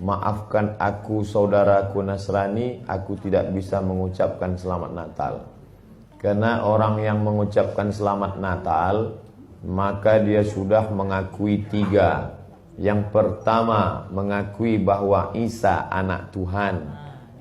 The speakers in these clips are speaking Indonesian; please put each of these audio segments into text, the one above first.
maafkan aku saudaraku Nasrani, aku tidak bisa mengucapkan selamat Natal. Karena orang yang mengucapkan selamat Natal, maka dia sudah mengakui tiga. Yang pertama, mengakui bahwa Isa anak Tuhan.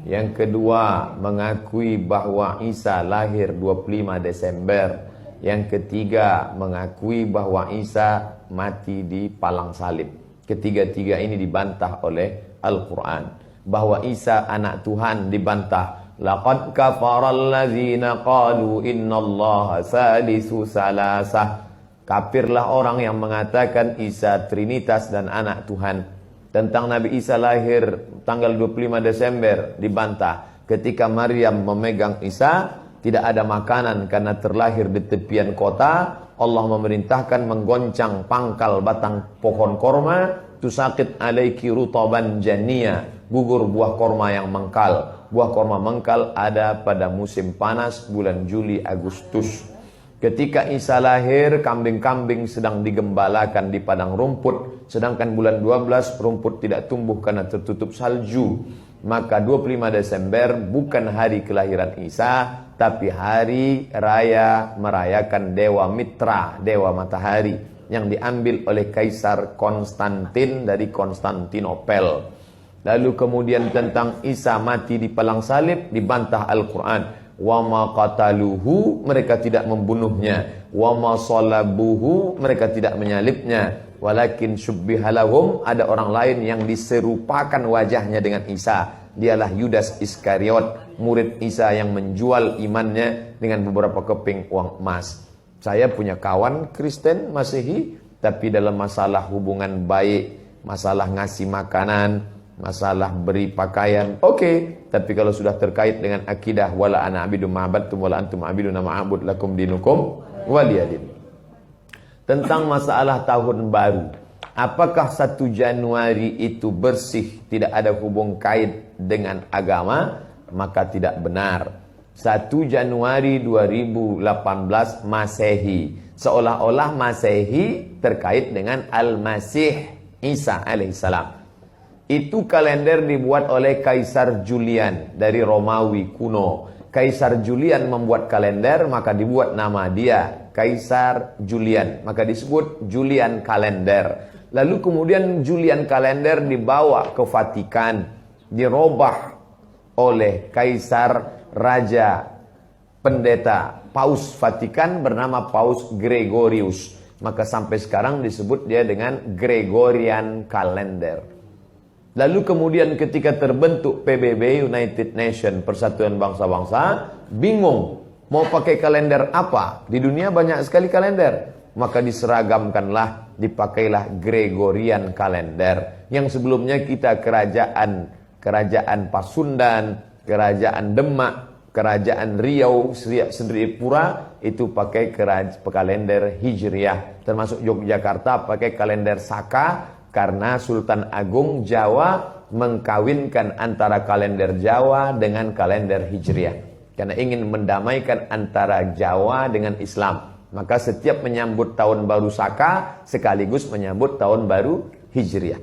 Yang kedua, mengakui bahwa Isa lahir 25 Desember. Yang ketiga, mengakui bahwa Isa mati di palang salib. Ketiga-tiga ini dibantah oleh Al-Quran. Bahwa Isa anak Tuhan dibantah. Laqad kafaral ladzina qalu innallaha salisu salasah. Kafirlah orang yang mengatakan Isa Trinitas dan anak Tuhan. Tentang Nabi Isa lahir tanggal 25 Desember dibantah. Ketika Maryam memegang Isa, tidak ada makanan karena terlahir di tepian kota. Allah memerintahkan menggoncang pangkal batang pohon korma, tusaqit alaiki rutaban jania, gugur buah korma yang mengkal. Buah korma mengkal ada pada musim panas bulan Juli Agustus. Ketika Isa lahir, kambing-kambing sedang digembalakan di padang rumput, sedangkan bulan 12 rumput tidak tumbuh karena tertutup salju. Maka 25 Desember bukan hari kelahiran Isa, tapi hari raya merayakan Dewa Mitra, Dewa Matahari, yang diambil oleh Kaisar Konstantin dari Konstantinopel. Lalu kemudian tentang Isa mati di palang salib dibantah Al-Quran. Wa ma qataluhu, mereka tidak membunuhnya. Wa ma salabuhu, mereka tidak menyalibnya. Walakin syubbihalahum, ada orang lain yang diserupakan wajahnya dengan Isa. Dialah Yudas Iskariot, murid Isa yang menjual imannya dengan beberapa keping uang emas. Saya punya kawan Kristen Masehi, tapi dalam masalah hubungan baik, masalah ngasih makanan, masalah beri pakaian, oke. Tapi kalau sudah terkait dengan akidah, wala ana abidu ma'abadtum wala antum abiduna ma'abud lakum dinukum waliyadin. Tentang masalah tahun baru, apakah 1 Januari itu bersih, tidak ada hubung kait dengan agama? Maka tidak benar. 1 Januari 2018 Masehi, seolah-olah Masehi terkait dengan Al-Masih Isa alaihissalam. Itu kalender dibuat oleh Kaisar Julian dari Romawi kuno. Kaisar Julian membuat kalender, maka dibuat nama dia Kaisar Julian, maka disebut Julian kalender. Lalu kemudian Julian kalender dibawa ke Vatikan, dirobah oleh Kaisar Raja Pendeta Paus Vatikan bernama Paus Gregorius. Maka sampai sekarang disebut dia dengan Gregorian kalender. Lalu kemudian ketika terbentuk PBB, United Nation, Persatuan Bangsa-Bangsa, bingung mau pakai kalender apa? Di dunia banyak sekali kalender. Maka diseragamkanlah, dipakailah Gregorian kalender. Yang sebelumnya kita kerajaan Pasundan, kerajaan Demak, kerajaan Riau, Sendripura itu pakai kalender Hijriah. Termasuk Yogyakarta pakai kalender Saka, karena Sultan Agung Jawa mengkawinkan antara kalender Jawa dengan kalender Hijriah. Karena ingin mendamaikan antara Jawa dengan Islam. Maka setiap menyambut tahun baru Saka sekaligus menyambut tahun baru Hijriah.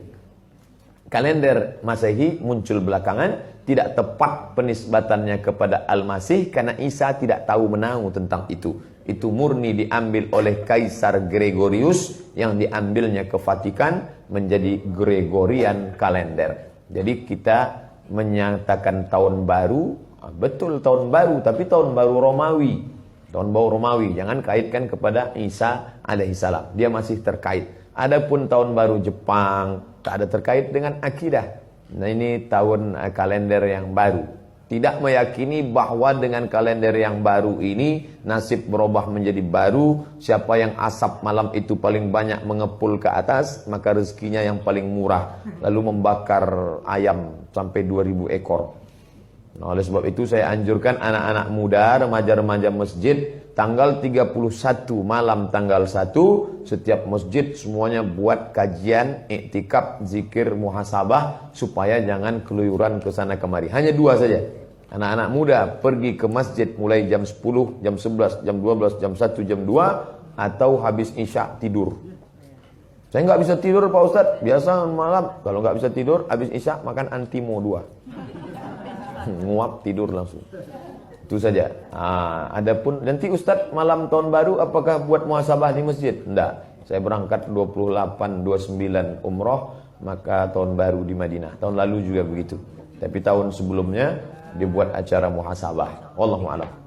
Kalender Masehi muncul belakangan, tidak tepat penisbatannya kepada Al-Masih karena Isa tidak tahu menahu tentang itu. Itu murni diambil oleh Kaisar Gregorius yang diambilnya ke Vatikan menjadi Gregorian kalender. Jadi kita menyatakan tahun baru, betul tahun baru, tapi tahun baru Romawi. Tahun baru Romawi, jangan kaitkan kepada Isa alaihissalam. Dia masih terkait. Adapun tahun baru Jepang, tak ada terkait dengan akidah. Nah ini tahun kalender yang baru. Tidak meyakini bahwa dengan kalender yang baru ini nasib berubah menjadi baru. Siapa yang asap malam itu paling banyak mengepul ke atas, maka rezekinya yang paling murah. Lalu membakar ayam sampai 2000 ekor. Nah, oleh sebab itu saya anjurkan anak-anak muda, remaja-remaja masjid, tanggal 31 malam tanggal 1 setiap masjid semuanya buat kajian, iktikaf, zikir, muhasabah supaya jangan keluyuran ke sana kemari. Hanya 2 saja. Anak-anak muda pergi ke masjid mulai jam 10, jam 11, jam 12, jam 1, jam 2 atau habis isya tidur. Saya nggak bisa tidur Pak Ustadz. Biasa malam kalau nggak bisa tidur, habis isya makan Antimo 2. Nguap tidur langsung. Itu saja. Adapun nanti Ustadz malam tahun baru apakah buat muhasabah di masjid? Enggak. Saya berangkat 28-29 umroh, maka tahun baru di Madinah. Tahun lalu juga begitu. Tapi tahun sebelumnya dia buat acara muhasabah. Wallahu a'lam.